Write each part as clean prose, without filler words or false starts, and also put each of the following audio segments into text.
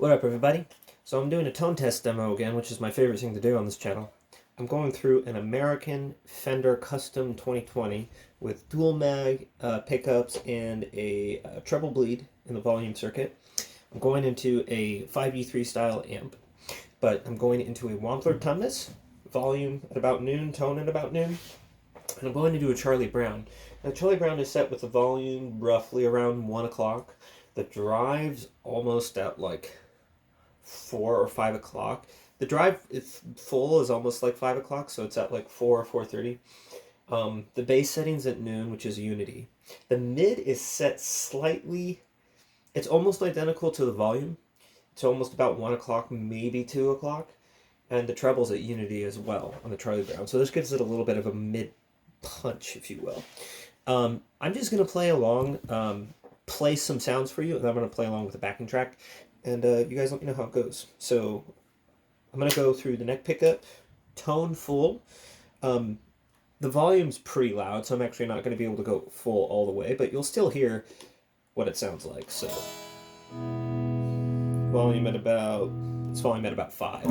What up, everybody? So I'm doing a tone test demo again, which is my favorite thing to do on this channel. I'm going through an American Fender Custom 2020 with dual mag pickups and a treble bleed in the volume circuit. I'm going into a 5E3 style amp, but I'm going into a Wampler Tumnus, volume at about noon, tone at about noon, and I'm going to do a Charlie Brown. Now, Charlie Brown is set with the volume roughly around 1 o'clock. The drive's almost at like 4 or 5 o'clock. The drive is full is almost like 5 o'clock, so it's at like 4 or 4:30. The bass setting's at noon, which is unity. The mid is set slightly, it's almost identical to the volume. It's almost about 1 o'clock, maybe 2 o'clock. And the treble's at unity as well on the Charlie Brown. So this gives it a little bit of a mid punch, if you will. I'm just going to play along, play some sounds for you, and I'm going to play along with the backing track. And you guys let me know how it goes. So I'm going to go through the neck pickup, tone full. The volume's pretty loud, so I'm actually not going to be able to go full all the way, but you'll still hear what it sounds like. So volume at about, it's volume at about 5.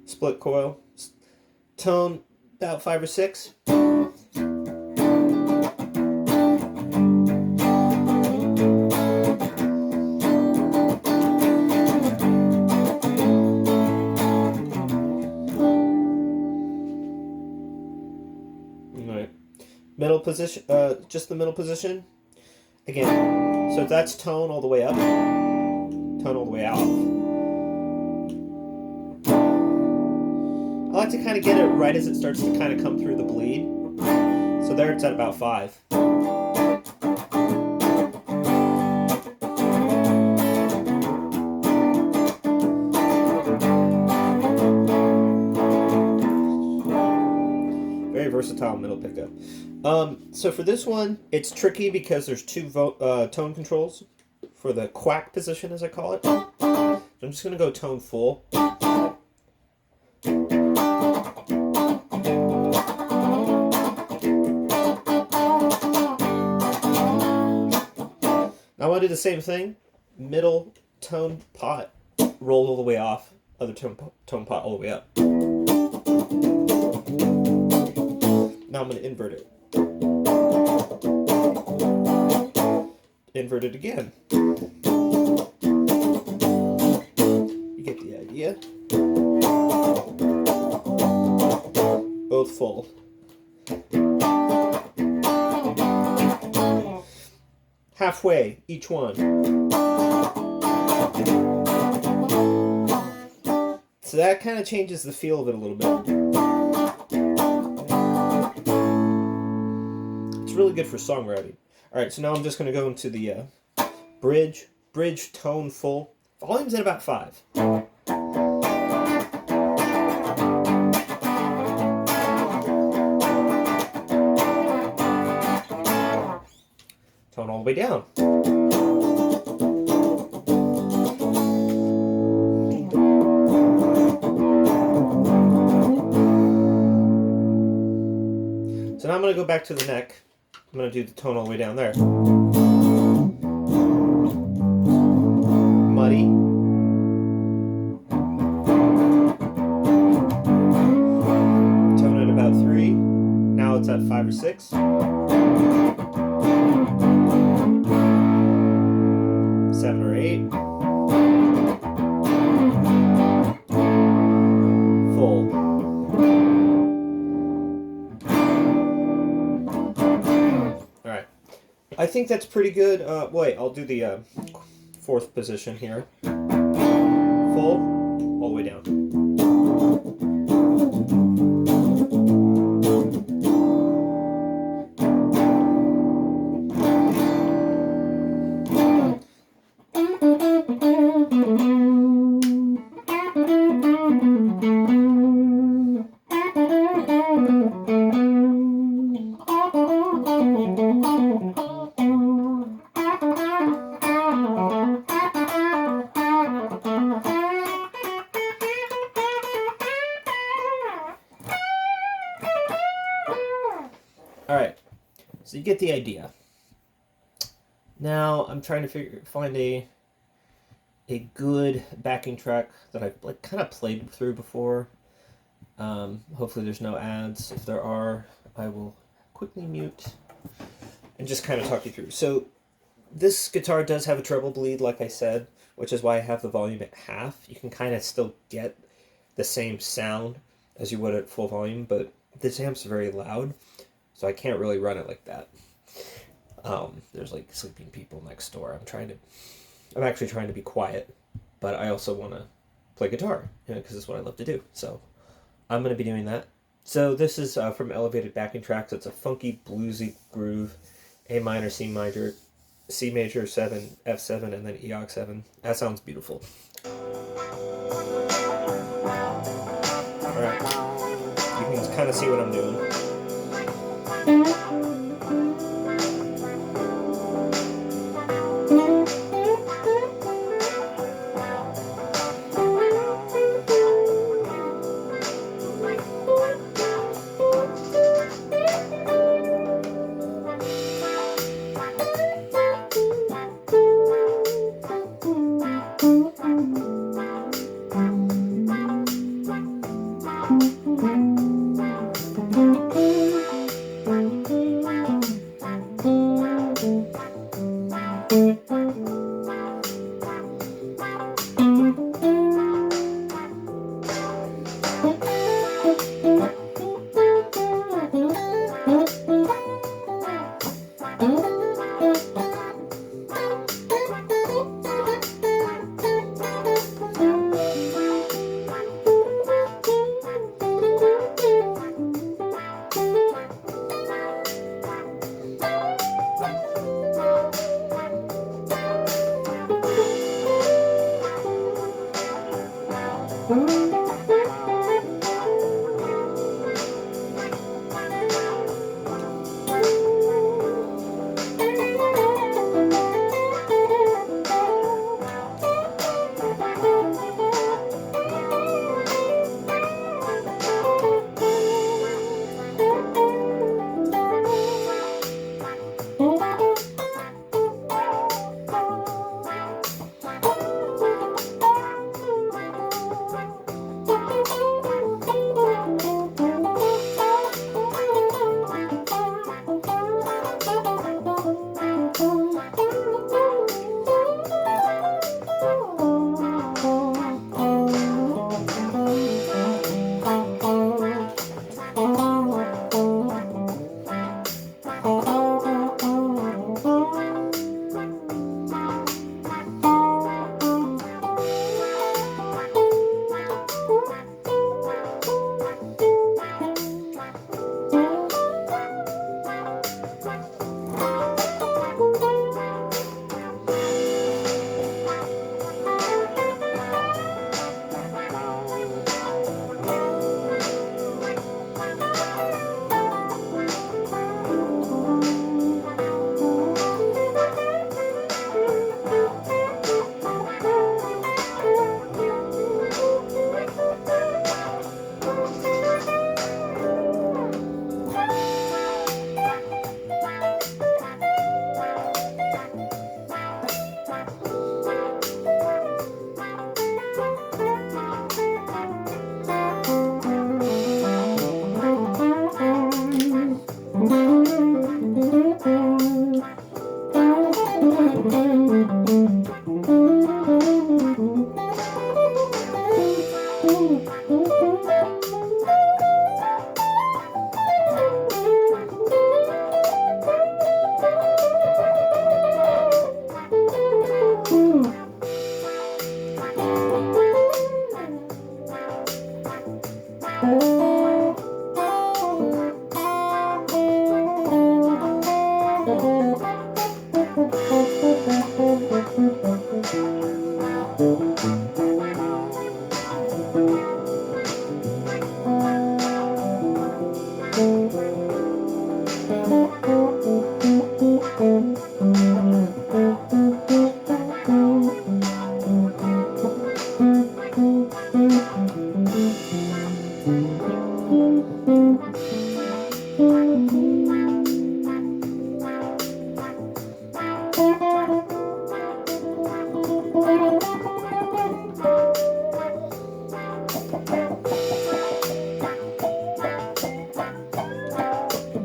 Split coil, tone about 5 or 6. Alright, middle position, just the middle position. Again, so that's tone all the way up, tone all the way out. I like to kind of get it right as it starts to kind of come through the bleed. So there it's at about 5. Very versatile middle pickup. So for this one, it's tricky because there's two tone controls for the quack position, as I call it. So I'm just going to go tone full. Now I want to do the same thing. Middle tone pot, roll all the way off. Other tone pot all the way up. Now I'm going to invert it. Invert it again. You get the idea. Both full. Halfway, each one. So that kind of changes the feel of it a little bit. It's really good for songwriting. Alright, so now I'm just going to go into the bridge tone full. Volume's at about 5. Tone all the way down. So now I'm going to go back to the neck. I'm going to do the tone all the way down there. Muddy. Tone at about 3. Now it's at 5 or 6. 7 or 8. Full. Alright. I think that's pretty good. Wait, I'll do the 4th position here. Full, all the way down. Alright, so you get the idea. Now I'm trying to find a good backing track that I've like kind of played through before. Hopefully there's no ads. If there are, I will quickly mute and just kind of talk you through. So this guitar does have a treble bleed, like I said, which is why I have the volume at half. You can kind of still get the same sound as you would at full volume, but this amp's very loud, so I can't really run it like that. There's like sleeping people next door. I'm actually trying to be quiet, but I also want to play guitar, because it's what I love to do. So I'm going to be doing that. So this is from Elevated Backing Tracks. It's a funky bluesy groove, A minor, C major, 7, F7, and then Eog 7. That sounds beautiful. Alright, you can kind of see what I'm doing.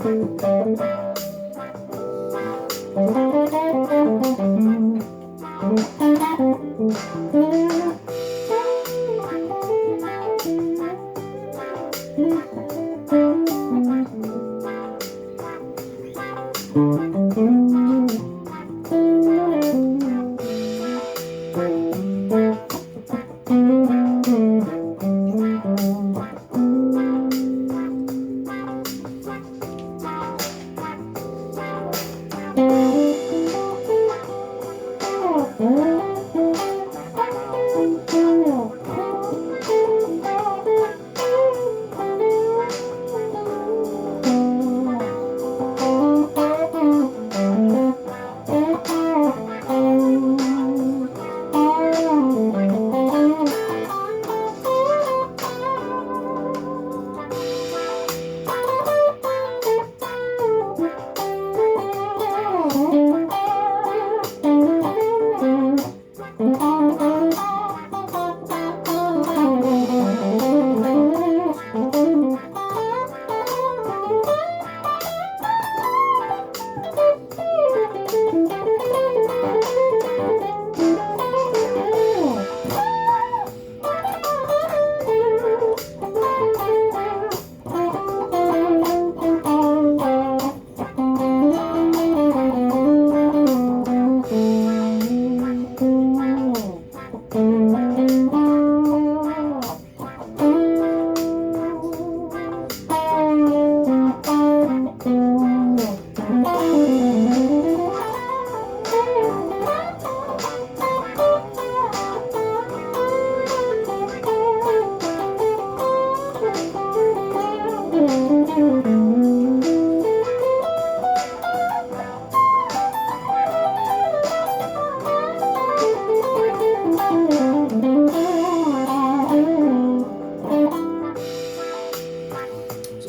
So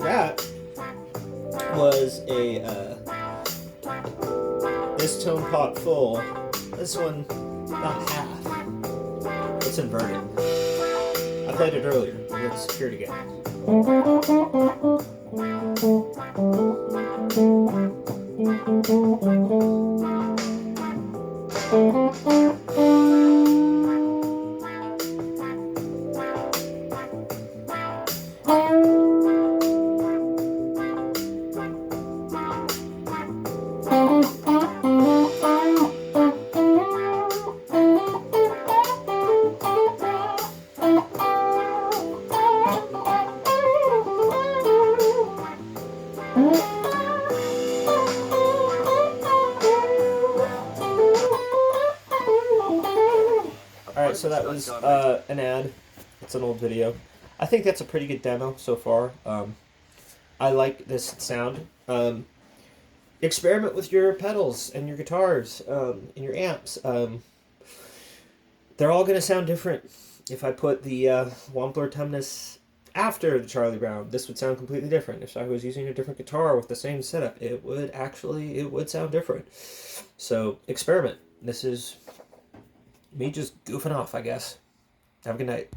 that was a this tone pot full. This one about half. It's inverted. I played it earlier. Let's hear it again. Alright, so that was an ad. It's an old video. I think that's a pretty good demo so far. I like this sound. Experiment with your pedals and your guitars and your amps. They're all going to sound different. If I put the Wampler Tumnus after the Charlie Brown, this would sound completely different. If I was using a different guitar with the same setup, it would sound different. So experiment. This is me just goofing off, I guess. Have a good night.